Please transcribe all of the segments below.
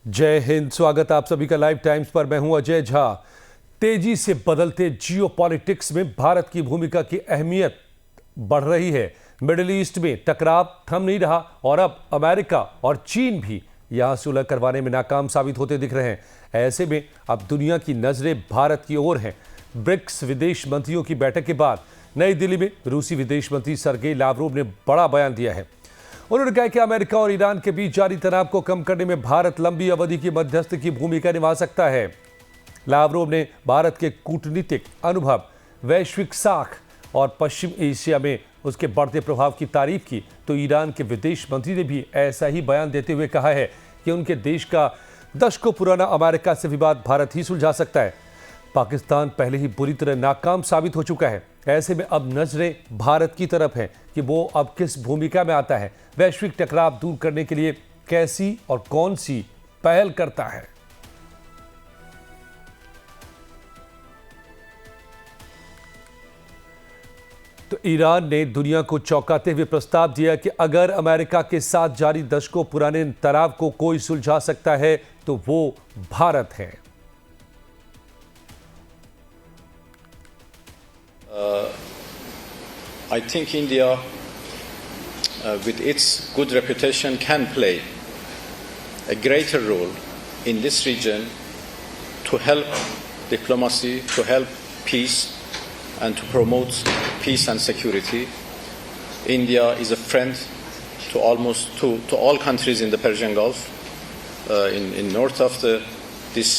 जय हिंद। स्वागत आप सभी का लाइव टाइम्स पर। मैं हूं अजय झा। तेजी से बदलते जियोपॉलिटिक्स में भारत की भूमिका की अहमियत बढ़ रही है। मिडिल ईस्ट में टकराव थम नहीं रहा और अब अमेरिका और चीन भी यहां सुलह करवाने में नाकाम साबित होते दिख रहे हैं। ऐसे में अब दुनिया की नजरें भारत की ओर हैं। ब्रिक्स विदेश मंत्रियों की बैठक के बाद नई दिल्ली में रूसी विदेश मंत्री सर्गेई लावरोव ने बड़ा बयान दिया है। उन्होंने कहा कि अमेरिका और ईरान के बीच जारी तनाव को कम करने में भारत लंबी अवधि की मध्यस्थ की भूमिका निभा सकता है। लावरोव ने भारत के कूटनीतिक अनुभव, वैश्विक साख और पश्चिम एशिया में उसके बढ़ते प्रभाव की तारीफ की, तो ईरान के विदेश मंत्री ने भी ऐसा ही बयान देते हुए कहा है कि उनके देश का दशकों पुराना अमेरिका से विवाद भारत ही सुलझा सकता है। पाकिस्तान पहले ही बुरी तरह नाकाम साबित हो चुका है। ऐसे में अब नजरें भारत की तरफ हैं कि वो अब किस भूमिका में आता है, वैश्विक टकराव दूर करने के लिए कैसी और कौन सी पहल करता है। तो ईरान ने दुनिया को चौंकाते हुए प्रस्ताव दिया कि अगर अमेरिका के साथ जारी दशकों पुराने तनाव को कोई सुलझा सकता है तो वो भारत है। I think India, with its good reputation, can play a greater role in this region to help diplomacy, to help peace, and to promote peace and security. India is a friend to to all countries in the Persian Gulf, in north of this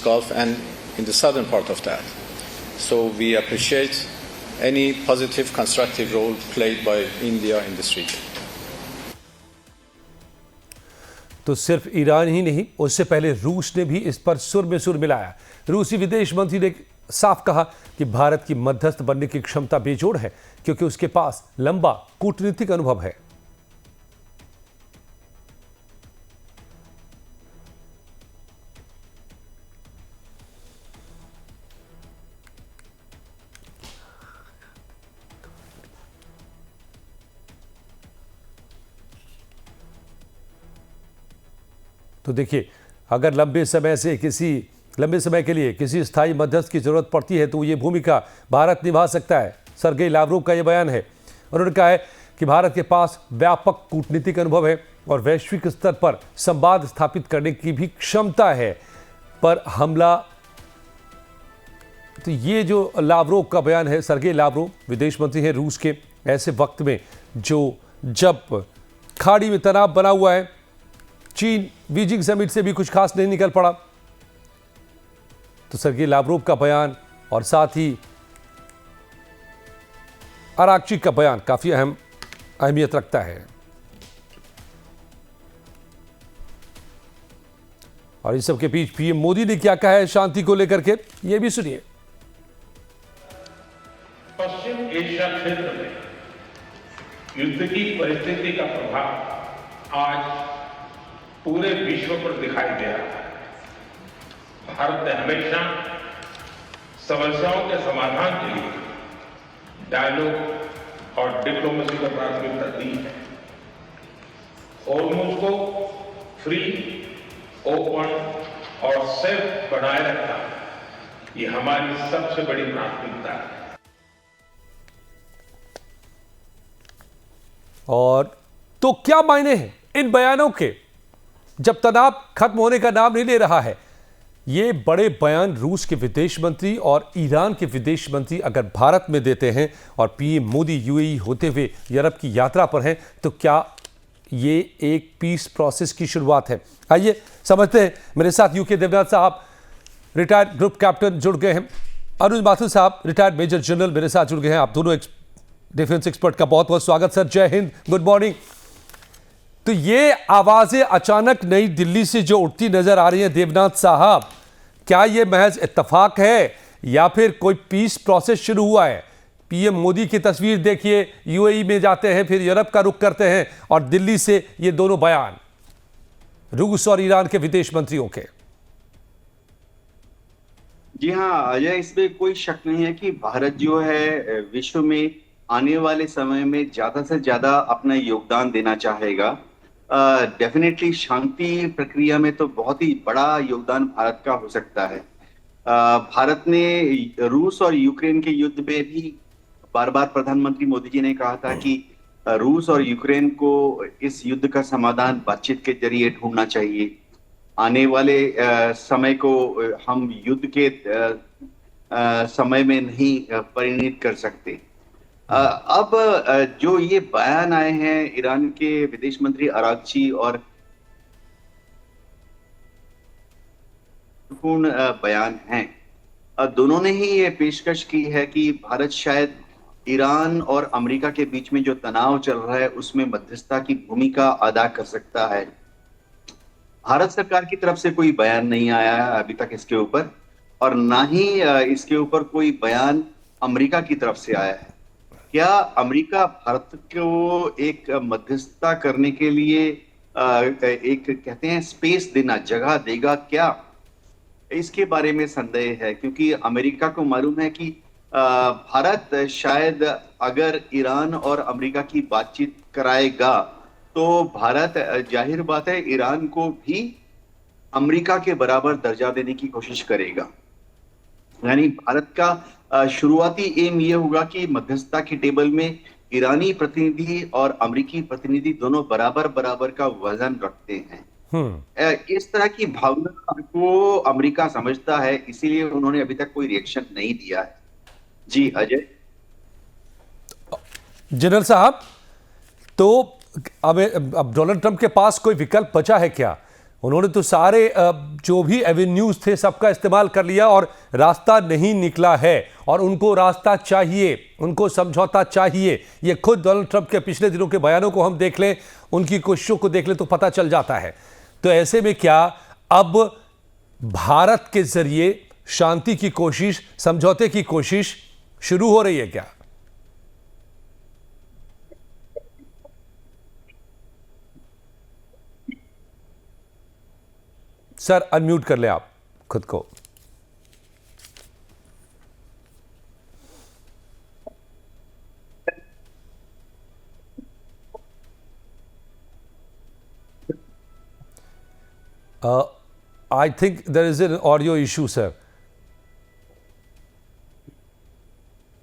Gulf, and in the southern part of that. So we appreciate any positive, constructive role played by India in this region. तो सिर्फ Iran ही नहीं, उससे पहले रूस ने भी इस पर सुर में सुर मिलाया। रूसी विदेश मंत्री ने साफ कहा कि भारत की मध्यस्थ बनने की क्षमता बेजोड़ है क्योंकि उसके पास लंबा कूटनीतिक अनुभव है। तो देखिए, अगर लंबे समय के लिए किसी स्थायी मध्यस्थ की जरूरत पड़ती है तो ये भूमिका भारत निभा सकता है। सर्गेई लावरोव का ये बयान है। उन्होंने कहा है कि भारत के पास व्यापक कूटनीतिक अनुभव है और वैश्विक स्तर पर संवाद स्थापित करने की भी क्षमता है। पर हमला, तो ये जो लावरोव का बयान है, सर्गेई लावरोव विदेश मंत्री हैं रूस के, ऐसे वक्त में जब खाड़ी में तनाव बना हुआ है, चीन बीजिंग समिट से भी कुछ खास नहीं निकल पड़ा, तो सर्गेई लावरोव का बयान और साथ ही अराक्ची का बयान काफी अहमियत रखता है। और इस सब के बीच पीएम मोदी ने क्या कहा है शांति को लेकर के, यह भी सुनिए। पश्चिम एशिया क्षेत्र में युद्ध की परिस्थिति का प्रभाव आज पूरे विश्व पर दिखाई दे रहा है। भारत ने हमेशा समस्याओं के समाधान के लिए डायलॉग और डिप्लोमेसी को प्राथमिकता दी है। होर्मुज़ को फ्री, ओपन और सेफ बनाए रखना, ये हमारी सबसे बड़ी प्राथमिकता है। और तो क्या मायने हैं इन बयानों के जब तनाव खत्म होने का नाम नहीं ले रहा है। ये बड़े बयान रूस के विदेश मंत्री और ईरान के विदेश मंत्री अगर भारत में देते हैं और पीएम मोदी यूएई होते हुए यूरोप की यात्रा पर हैं, तो क्या ये एक पीस प्रोसेस की शुरुआत है? आइए समझते हैं। मेरे साथ यूके देवनाथ साहब, रिटायर्ड ग्रुप कैप्टन, जुड़ गए हैं। अनुज माथुर साहब, रिटायर्ड मेजर जनरल, मेरे साथ जुड़ गए हैं। आप दोनों डिफेंस एक्सपर्ट का बहुत बहुत स्वागत सर। जय हिंद, गुड मॉर्निंग। तो ये आवाजें अचानक नई दिल्ली से जो उठती नजर आ रही हैं देवनाथ साहब, क्या ये महज इत्तेफाक है या फिर कोई पीस प्रोसेस शुरू हुआ है? पीएम मोदी की तस्वीर देखिए, यूएई में जाते हैं, फिर यूरोप का रुख करते हैं, और दिल्ली से ये दोनों बयान रूस और ईरान के विदेश मंत्रियों के। जी हाँ अजय, इसमें कोई शक नहीं है कि भारत जो है विश्व में आने वाले समय में ज्यादा से ज्यादा अपना योगदान देना चाहेगा। डेफिनेटली शांति प्रक्रिया में तो बहुत ही बड़ा योगदान भारत का हो सकता है। भारत ने रूस और यूक्रेन के युद्ध में भी बार बार प्रधानमंत्री मोदी जी ने कहा था कि रूस और यूक्रेन को इस युद्ध का समाधान बातचीत के जरिए ढूंढना चाहिए। आने वाले समय को हम युद्ध के समय में नहीं परिणित कर सकते। अब जो ये बयान आए हैं ईरान के विदेश मंत्री अरागची और पूर्ण बयान हैं, दोनों ने ही ये पेशकश की है कि भारत शायद ईरान और अमेरिका के बीच में जो तनाव चल रहा है उसमें मध्यस्थता की भूमिका अदा कर सकता है। भारत सरकार की तरफ से कोई बयान नहीं आया है अभी तक इसके ऊपर, और ना ही इसके ऊपर कोई बयान अमेरिका की तरफ से आया है। क्या अमेरिका भारत को एक मध्यस्थता करने के लिए एक कहते हैं स्पेस देना, जगह देगा क्या? इसके बारे में संदेह है, क्योंकि अमेरिका को मालूम है कि भारत शायद अगर ईरान और अमेरिका की बातचीत कराएगा तो भारत जाहिर बात है ईरान को भी अमेरिका के बराबर दर्जा देने की कोशिश करेगा। यानी भारत का शुरुआती एम ये होगा कि मध्यस्थता की टेबल में ईरानी प्रतिनिधि और अमेरिकी प्रतिनिधि दोनों बराबर बराबर का वजन रखते हैं। इस तरह की भावना को अमेरिका समझता है, इसीलिए उन्होंने अभी तक कोई रिएक्शन नहीं दिया है। जी अजय। जनरल साहब, तो अब डोनाल्ड ट्रंप के पास कोई विकल्प बचा है क्या? उन्होंने तो सारे जो भी एवेन्यूज थे सबका इस्तेमाल कर लिया और रास्ता नहीं निकला है, और उनको रास्ता चाहिए, उनको समझौता चाहिए। ये खुद डोनाल्ड ट्रंप के पिछले दिनों के बयानों को हम देख लें, उनकी कोशिशों को देख लें तो पता चल जाता है। तो ऐसे में क्या अब भारत के जरिए शांति की कोशिश, समझौते की कोशिश शुरू हो रही है क्या? सर अनम्यूट कर ले आप खुद को। I think there is an audio issue sir,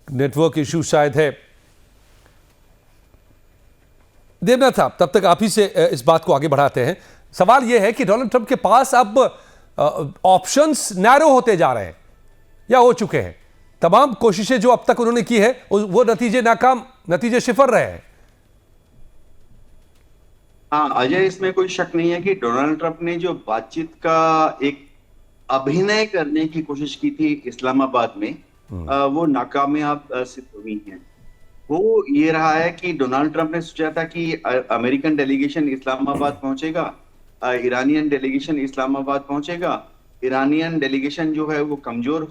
network issue शायद है। देवनाथ साहब, तब तक आप ही से इस बात को आगे बढ़ाते हैं। सवाल यह है कि डोनाल्ड ट्रंप के पास अब ऑप्शंस नैरो होते जा रहे हैं या हो चुके हैं? तमाम कोशिशें जो अब तक उन्होंने की है वो नतीजे सिफर रहे हैं। हाँ अजय, इसमें कोई शक नहीं है कि डोनाल्ड ट्रंप ने जो बातचीत का एक अभिनय करने की कोशिश की थी इस्लामाबाद में, वो नाकामयाब सिद्ध हुई है। वो ये रहा है कि डोनाल्ड ट्रंप ने सोचा था कि अमेरिकन डेलीगेशन इस्लामाबाद पहुंचेगा, ईरानियन डेलीगेशन इस्लामाबाद पहुंचेगा। ईरानियन डेलीगेशन जो है वो कमजोर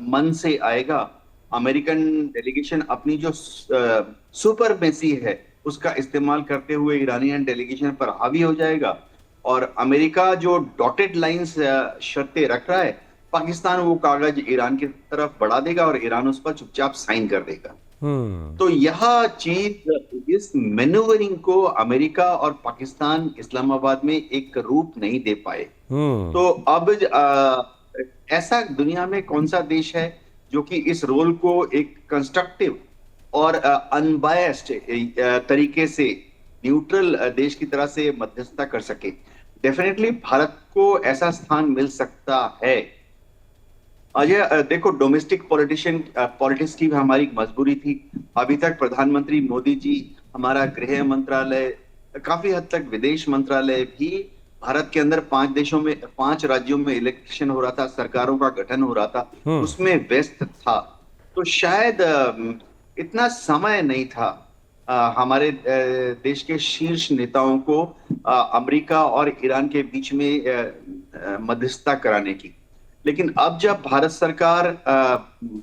मन से आएगा। अमेरिकन डेलीगेशन अपनी जो सुपरमेसी है उसका इस्तेमाल करते हुए ईरानियन डेलीगेशन पर हावी हो जाएगा, और अमेरिका जो डॉटेड लाइंस शर्तें रख रहा है, पाकिस्तान वो कागज ईरान की तरफ बढ़ा देगा और ईरान उस पर चुपचाप साइन कर देगा। तो यह चीज, इस मैन्यूवरिंग को अमेरिका और पाकिस्तान इस्लामाबाद में एक रूप नहीं दे पाए। तो अब ऐसा दुनिया में कौन सा देश है जो कि इस रोल को एक कंस्ट्रक्टिव और अनबायस्ड तरीके से न्यूट्रल देश की तरह से मध्यस्थता कर सके? डेफिनेटली भारत को ऐसा स्थान मिल सकता है। अजय देखो, डोमेस्टिक पॉलिटिक्स की भी हमारी मजबूरी थी। अभी तक प्रधानमंत्री मोदी जी, हमारा गृह मंत्रालय, काफी हद तक विदेश मंत्रालय भी भारत के अंदर 5 राज्यों में इलेक्शन हो रहा था, सरकारों का गठन हो रहा था, उसमें व्यस्त था। तो शायद इतना समय नहीं था हमारे देश के शीर्ष नेताओं को अमेरिका और ईरान के बीच में मध्यस्थता कराने की। लेकिन अब जब भारत सरकार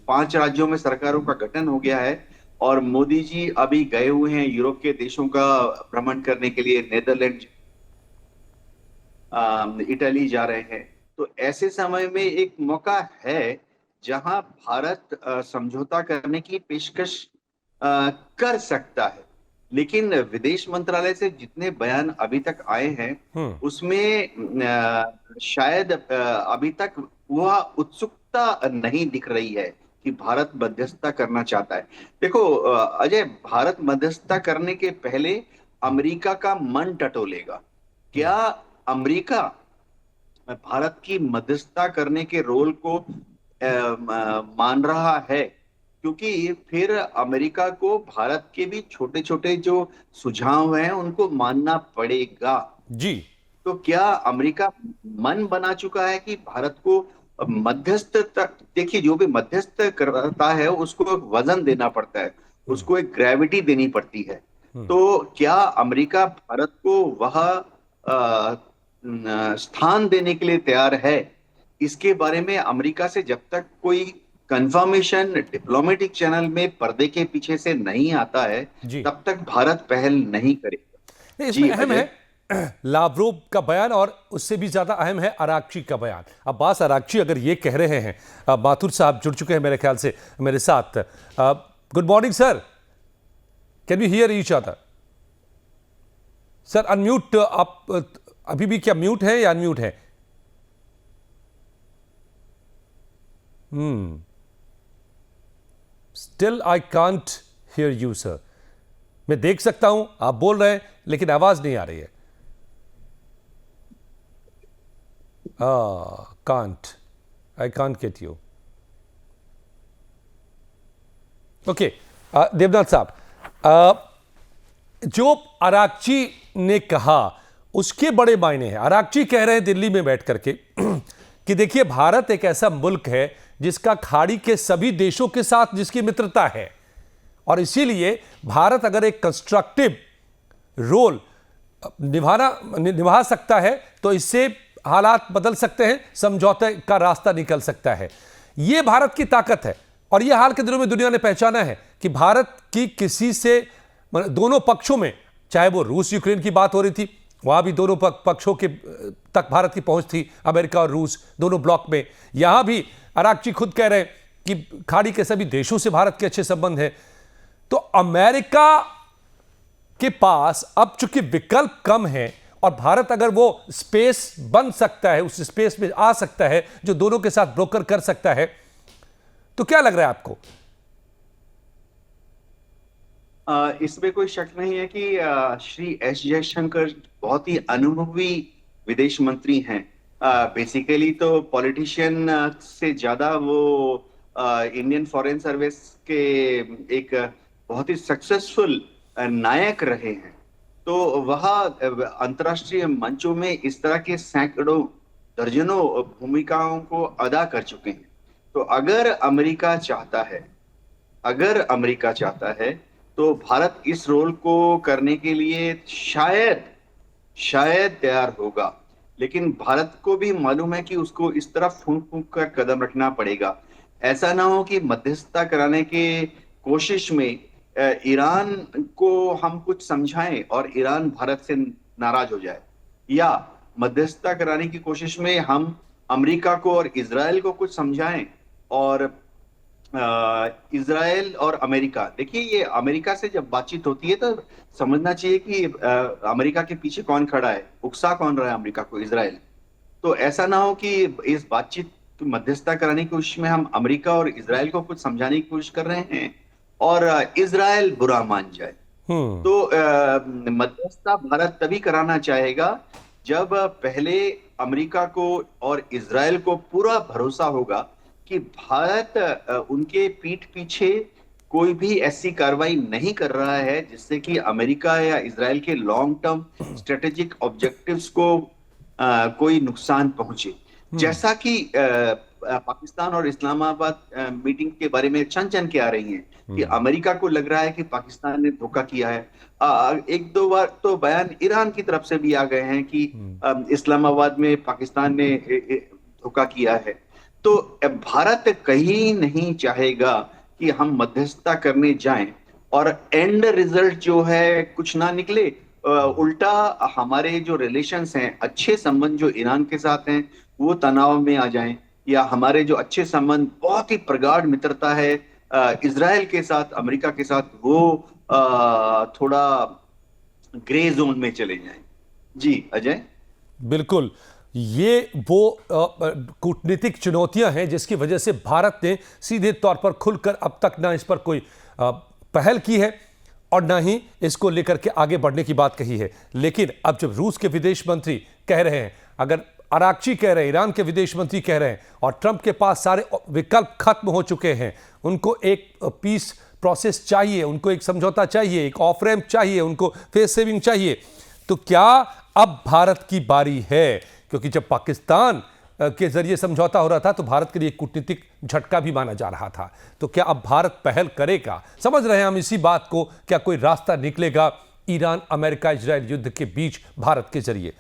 5 राज्यों में सरकारों का गठन हो गया है और मोदी जी अभी गए हुए हैं यूरोप के देशों का भ्रमण करने के लिए, नेदरलैंड, इटली जा रहे हैं, तो ऐसे समय में एक मौका है जहां भारत समझौता करने की पेशकश कर सकता है। लेकिन विदेश मंत्रालय से जितने बयान अभी तक आए हैं उसमें शायद अभी तक वह उत्सुकता नहीं दिख रही है कि भारत मध्यस्थता करना चाहता है। देखो अजय, भारत मध्यस्थता करने के पहले अमेरिका का मन टटोलेगा। क्या अमेरिका भारत की मध्यस्थता करने के रोल को मान रहा है? क्योंकि फिर अमेरिका को भारत के भी छोटे छोटे जो सुझाव हैं उनको मानना पड़ेगा। जी। तो क्या अमेरिका मन बना चुका है कि भारत को मध्यस्थ तक, देखिए जो भी मध्यस्थ करता है उसको एक वजन देना पड़ता है, उसको एक ग्रेविटी देनी पड़ती है। तो क्या अमेरिका भारत को वह स्थान देने के लिए तैयार है? इसके बारे में अमेरिका से जब तक कोई कंफर्मेशन डिप्लोमेटिक चैनल में पर्दे के पीछे से नहीं आता है जी। तब तक भारत पहल नहीं करेगा। इसमें अहम है लावरोव का बयान और उससे भी ज्यादा अहम है अराक्ची का बयान। अब्बास अराक्ची अगर ये कह रहे हैं, माथुर साहब जुड़ चुके हैं मेरे ख्याल से मेरे साथ। Good morning sir, can you hear each other? Sir unmute, आप अभी भी क्या म्यूट है या अनम्यूट है? Still I can't hear you sir. मैं देख सकता हूं आप बोल रहे हैं लेकिन आवाज नहीं आ रही है। I can't get you. Okay Devnath साहब, जो अराक्ची ने कहा उसके बड़े मायने हैं। अराक्ची कह रहे हैं दिल्ली में बैठ करके कि देखिए भारत एक ऐसा मुल्क है जिसका खाड़ी के सभी देशों के साथ जिसकी मित्रता है, और इसीलिए भारत अगर एक कंस्ट्रक्टिव रोल निभा सकता है तो इससे हालात बदल सकते हैं, समझौते का रास्ता निकल सकता है। यह भारत की ताकत है और यह हाल के दिनों में दुनिया ने पहचाना है कि भारत की किसी से, दोनों पक्षों में, चाहे वो रूस यूक्रेन की बात हो रही थी, वहां भी दोनों पक्षों के तक भारत की पहुंच थी, अमेरिका और रूस दोनों ब्लॉक में। यहां भी अराक्ची खुद कह रहे हैं कि खाड़ी के सभी देशों से भारत के अच्छे संबंध हैं। तो अमेरिका के पास अब चूंकि विकल्प कम है और भारत अगर वो स्पेस बन सकता है, उस स्पेस में आ सकता है जो दोनों के साथ ब्रोकर कर सकता है, तो क्या लग रहा है आपको? इसमें कोई शक नहीं है कि श्री एस जयशंकर बहुत ही अनुभवी विदेश मंत्री हैं। बेसिकली तो पॉलिटिशियन से ज्यादा वो इंडियन फॉरेन सर्विस के एक बहुत ही सक्सेसफुल नायक रहे हैं। तो वह अंतर्राष्ट्रीय मंचों में इस तरह के सैकड़ों दर्जनों भूमिकाओं को अदा कर चुके हैं। तो अगर अमेरिका चाहता है तो भारत इस रोल को करने के लिए शायद तैयार होगा। लेकिन भारत को भी मालूम है कि उसको इस तरफ फूंक फूंक कर कदम रखना पड़ेगा। ऐसा ना हो कि मध्यस्थता कराने के कोशिश में ईरान को हम कुछ समझाएं और ईरान भारत से नाराज हो जाए, या मध्यस्थता कराने की कोशिश में हम अमेरिका को और इजराइल को कुछ समझाएं और इजराइल और अमेरिका, देखिए ये अमेरिका से जब बातचीत होती है तो समझना चाहिए कि अमेरिका के पीछे कौन खड़ा है, उकसा कौन रहा है अमेरिका को, इजराइल। तो ऐसा ना हो कि इस बातचीत मध्यस्थता कराने की कोशिश में हम अमेरिका और इजराइल को कुछ समझाने की कोशिश कर रहे हैं और इजराइल बुरा मान जाए। तो मध्यस्थता भारत तभी कराना चाहेगा जब पहले अमेरिका को और इजराइल को पूरा भरोसा होगा कि भारत उनके पीठ पीछे कोई भी ऐसी कार्रवाई नहीं कर रहा है जिससे कि अमेरिका या इजराइल के लॉन्ग टर्म स्ट्रेटेजिक ऑब्जेक्टिव्स को कोई नुकसान पहुंचे। जैसा कि पाकिस्तान और इस्लामाबाद मीटिंग के बारे में छन के आ रही हैं कि अमेरिका को लग रहा है कि पाकिस्तान ने धोखा किया है। एक दो बार तो बयान ईरान की तरफ से भी आ गए हैं कि इस्लामाबाद में पाकिस्तान ने धोखा किया है। तो भारत कहीं नहीं चाहेगा कि हम मध्यस्थता करने जाएं और एंड रिजल्ट जो है कुछ ना निकले, उल्टा हमारे जो रिलेशंस हैं, अच्छे संबंध जो ईरान के साथ हैं वो तनाव में आ जाएं, या हमारे जो अच्छे संबंध, बहुत ही प्रगाढ़ मित्रता है इजराइल के साथ, अमेरिका के साथ, वो थोड़ा ग्रे जोन में चले जाएं। जी अजय। बिल्कुल, ये वो कूटनीतिक चुनौतियां हैं जिसकी वजह से भारत ने सीधे तौर पर खुलकर अब तक ना इस पर कोई पहल की है और ना ही इसको लेकर के आगे बढ़ने की बात कही है। लेकिन अब जब रूस के विदेश मंत्री कह रहे हैं, अगर अराक्ची कह रहे हैं, ईरान के विदेश मंत्री कह रहे हैं और ट्रंप के पास सारे विकल्प खत्म हो चुके हैं, उनको एक पीस प्रोसेस चाहिए, उनको एक समझौता चाहिए, एक ऑफ रैंप चाहिए, उनको फेस सेविंग चाहिए, तो क्या अब भारत की बारी है? क्योंकि जब पाकिस्तान के जरिए समझौता हो रहा था तो भारत के लिए कूटनीतिक झटका भी माना जा रहा था। तो क्या अब भारत पहल करेगा? समझ रहे हैं हम इसी बात को, क्या कोई रास्ता निकलेगा ईरान अमेरिका इजराइल युद्ध के बीच भारत के जरिए?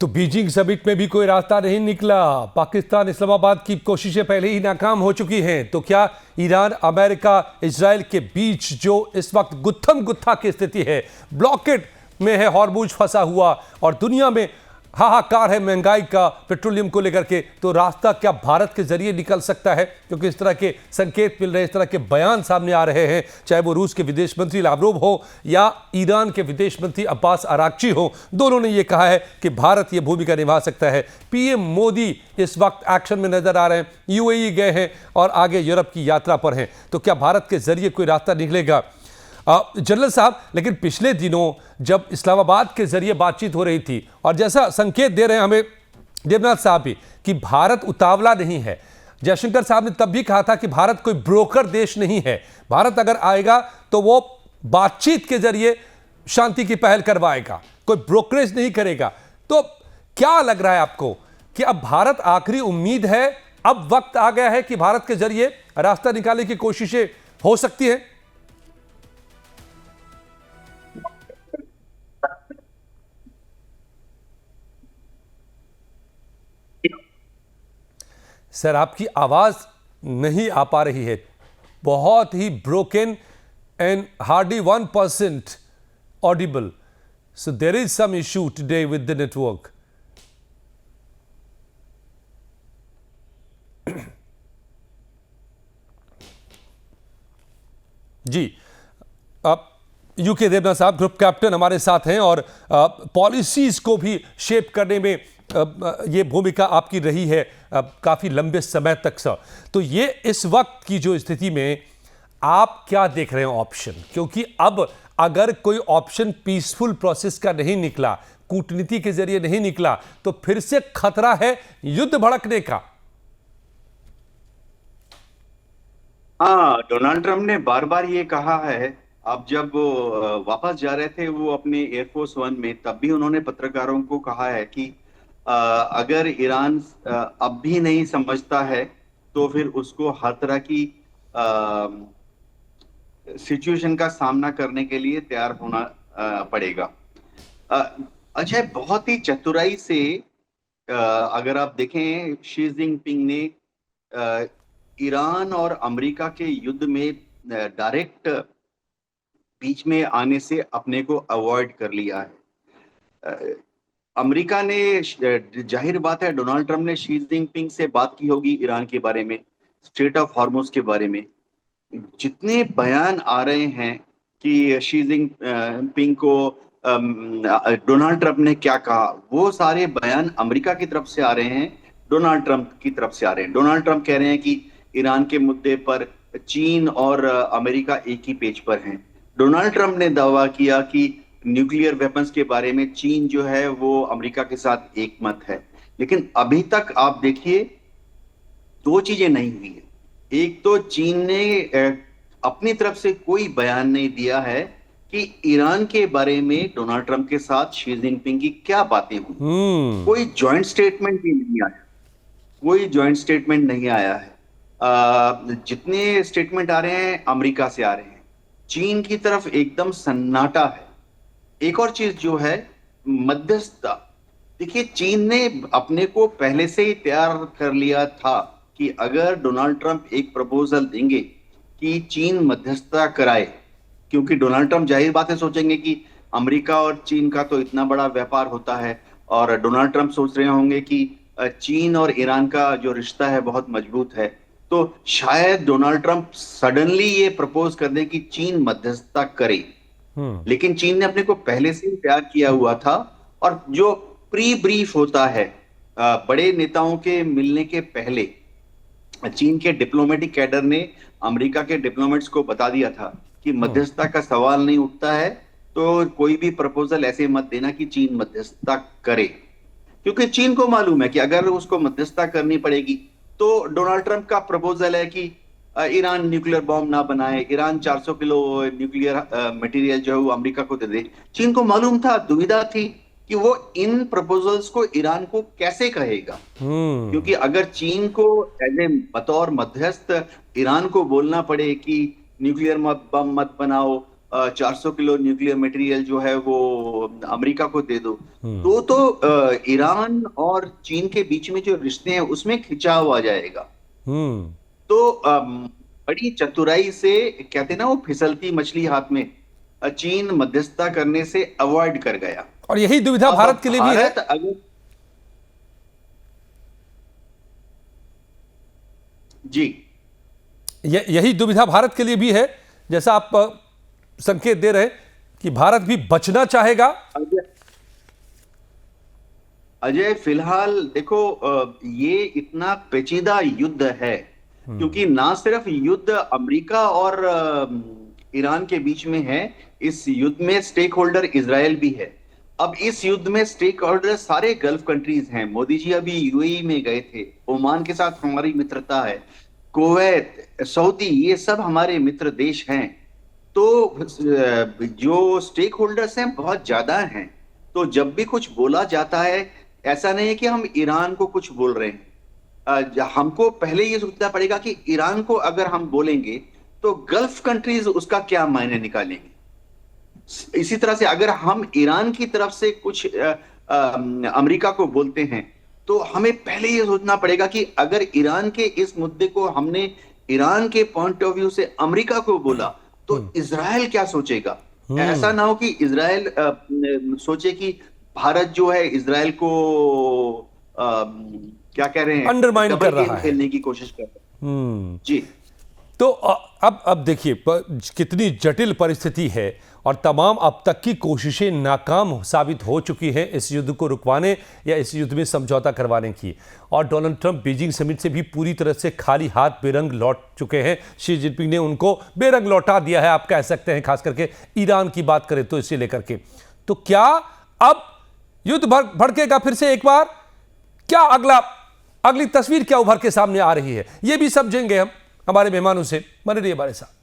तो बीजिंग समिट में भी कोई रास्ता नहीं निकला। पाकिस्तान इस्लामाबाद की कोशिशें पहले ही नाकाम हो चुकी हैं। तो क्या ईरान अमेरिका इजराइल के बीच जो इस वक्त गुत्थम गुत्था की स्थिति है, ब्लॉकेट में है, हॉर्मुज फंसा हुआ और दुनिया में हाहाकार है महंगाई का, पेट्रोलियम को लेकर के, तो रास्ता क्या भारत के जरिए निकल सकता है? क्योंकि इस तरह के संकेत मिल रहे हैं, इस तरह के बयान सामने आ रहे हैं, चाहे वो रूस के विदेश मंत्री लावरोव हो या ईरान के विदेश मंत्री अब्बास अराक्ची हो, दोनों ने यह कहा है कि भारत यह भूमिका निभा सकता है। पीएम मोदी इस वक्त एक्शन में नजर आ रहे हैं, यूएई गए हैं और आगे यूरोप की यात्रा पर हैं। तो क्या भारत के जरिए कोई रास्ता निकलेगा? जनरल साहब, लेकिन पिछले दिनों जब इस्लामाबाद के जरिए बातचीत हो रही थी और जैसा संकेत दे रहे हैं हमें देवनाथ साहब भी कि भारत उतावला नहीं है, जयशंकर साहब ने तब भी कहा था कि भारत कोई ब्रोकर देश नहीं है, भारत अगर आएगा तो वो बातचीत के जरिए शांति की पहल करवाएगा, कोई ब्रोकरेज नहीं करेगा। तो क्या लग रहा है आपको कि अब भारत आखिरी उम्मीद है, अब वक्त आ गया है कि भारत के जरिए रास्ता निकालने की कोशिशें हो सकती है? सर, आपकी आवाज नहीं आ पा रही है, बहुत ही broken and hardly 1% audible, so there is some issue today with the network. जी, अब यूके देवनाथ साहब ग्रुप कैप्टन हमारे साथ हैं और पॉलिसीज को भी शेप करने में ये भूमिका आपकी रही है काफी लंबे समय तक सर। तो ये इस वक्त की जो स्थिति में आप क्या देख रहे हैं ऑप्शन? क्योंकि अब अगर कोई ऑप्शन पीसफुल प्रोसेस का नहीं निकला, कूटनीति के जरिए नहीं निकला, तो फिर से खतरा है युद्ध भड़कने का। हाँ, डोनाल्ड ट्रंप ने बार बार ये कहा है। अब जब वो वापस जा रहे थे वो अपने एयरफोर्स वन में, तब भी उन्होंने पत्रकारों को कहा है कि अगर ईरान अब भी नहीं समझता है तो फिर उसको हर तरह की सिचुएशन का सामना करने के लिए तैयार होना पड़ेगा। अजय, बहुत ही चतुराई से अगर आप देखें, शी जिनपिंग ने ईरान और अमेरिका के युद्ध में डायरेक्ट बीच में आने से अपने को अवॉइड कर लिया है। अमेरिका ने, जाहिर बात है, डोनाल्ड ट्रंप ने शी जिनपिंग से बात की होगी ईरान के बारे में, स्ट्रेट ऑफ हॉर्मुज के बारे में। जितने बयान आ रहे हैं कि शी जिनपिंग को डोनाल्ड ट्रंप ने क्या कहा, वो सारे बयान अमेरिका की तरफ से आ रहे हैं, डोनाल्ड ट्रंप की तरफ से आ रहे हैं। डोनाल्ड ट्रंप कह रहे हैं कि ईरान के मुद्दे पर चीन और अमेरिका एक ही पेज पर हैं। डोनाल्ड ट्रंप ने दावा किया कि न्यूक्लियर वेपन्स के बारे में चीन जो है वो अमेरिका के साथ एक मत है। लेकिन अभी तक आप देखिए, दो चीजें नहीं हुई है। एक तो चीन ने अपनी तरफ से कोई बयान नहीं दिया है कि ईरान के बारे में डोनाल्ड ट्रंप के साथ शी जिनपिंग की क्या बातें हुई। कोई जॉइंट स्टेटमेंट भी नहीं आया, कोई जॉइंट स्टेटमेंट नहीं आया है। जितने स्टेटमेंट आ रहे हैं अमेरिका से आ रहे हैं, चीन की तरफ एकदम सन्नाटा है। एक और चीज जो है, मध्यस्थता। देखिए, चीन ने अपने को पहले से ही तैयार कर लिया था कि अगर डोनाल्ड ट्रंप एक प्रपोजल देंगे कि चीन मध्यस्थता कराए, क्योंकि डोनाल्ड ट्रंप जाहिर बात है सोचेंगे कि अमेरिका और चीन का तो इतना बड़ा व्यापार होता है, और डोनाल्ड ट्रंप सोच रहे होंगे कि चीन और ईरान का जो रिश्ता है बहुत मजबूत है, तो शायद डोनाल्ड ट्रंप सडनली ये प्रपोज कर दें कि चीन मध्यस्थता करे। लेकिन चीन ने अपने को पहले से ही तैयार किया हुआ था। और जो प्री ब्रीफ होता है बड़े नेताओं के मिलने के पहले, चीन के डिप्लोमेटिक कैडर ने अमेरिका के डिप्लोमेट्स को बता दिया था कि मध्यस्थता का सवाल नहीं उठता है, तो कोई भी प्रपोजल ऐसे मत देना कि चीन मध्यस्थता करे, क्योंकि चीन को मालूम है कि अगर उसको मध्यस्थता करनी पड़ेगी तो डोनाल्ड ट्रंप का प्रपोजल है कि ईरान न्यूक्लियर बॉम्ब ना बनाए, ईरान 400 किलो न्यूक्लियर मटेरियल जो है वो अमेरिका को दे दे। चीन को मालूम था, दुविधा थी कि वो इन प्रपोजल्स को ईरान को कैसे कहेगा, क्योंकि अगर चीन को बतौर मध्यस्थ ईरान को बोलना पड़े कि न्यूक्लियर बम मत बनाओ, 400 किलो न्यूक्लियर मटेरियल जो है वो अमेरिका को दे दो, तो ईरान और चीन के बीच में जो रिश्ते हैं उसमें खिंचाव आ जाएगा। तो बड़ी चतुराई से, कहते ना वो फिसलती मछली हाथ में, चीन मध्यस्थता करने से अवॉइड कर गया। और यही दुविधा भारत के लिए भी है। जी, यही दुविधा भारत के लिए भी है, जैसा आप संकेत दे रहे कि भारत भी बचना चाहेगा। अजय, फिलहाल देखो, ये इतना पेचीदा युद्ध है क्योंकि ना सिर्फ युद्ध अमेरिका और ईरान के बीच में है, इस युद्ध में स्टेक होल्डर इजराइल भी है। अब इस युद्ध में स्टेक होल्डर सारे गल्फ कंट्रीज हैं। मोदी जी अभी यूएई में गए थे, ओमान के साथ हमारी मित्रता है, कुवैत, सऊदी, ये सब हमारे मित्र देश हैं। तो जो स्टेक होल्डर्स हैं बहुत ज्यादा हैं। तो जब भी कुछ बोला जाता है, ऐसा नहीं है कि हम ईरान को कुछ बोल रहे हैं, हमको पहले ये सोचना पड़ेगा कि ईरान को अगर हम बोलेंगे तो गल्फ कंट्रीज उसका क्या मायने निकालेंगे। इसी तरह से अगर हम ईरान की तरफ से कुछ अमेरिका को बोलते हैं तो हमें पहले ये सोचना पड़ेगा कि अगर ईरान के इस मुद्दे को हमने ईरान के पॉइंट ऑफ व्यू से अमेरिका को बोला तो इजराइल क्या सोचेगा। ऐसा ना हो कि इजराइल सोचे कि भारत जो है इजराइल को क्या कह रहे हैं, अंडरमाइन कर रहा है, खेलने की कोशिश कर रहा है। जी, तो अब देखिए कितनी जटिल परिस्थिति है और तमाम अब तक की कोशिशें नाकाम साबित हो चुकी हैं इस युद्ध को रुकवाने या इस युद्ध में समझौता करवाने की। और डोनाल्ड ट्रंप बीजिंग समिट से भी पूरी तरह से खाली हाथ बेरंग लौट चुके हैं। शी जिनपिंग ने उनको बेरंग लौटा दिया है, आप कह सकते हैं, खास करके ईरान की बात करें तो इसे लेकर के। तो क्या अब युद्ध भड़केगा फिर से एक बार? क्या अगली तस्वीर क्या उभर के सामने आ रही है, यह भी समझेंगे हम हमारे मेहमानों से। बने रहिए हमारे साथ।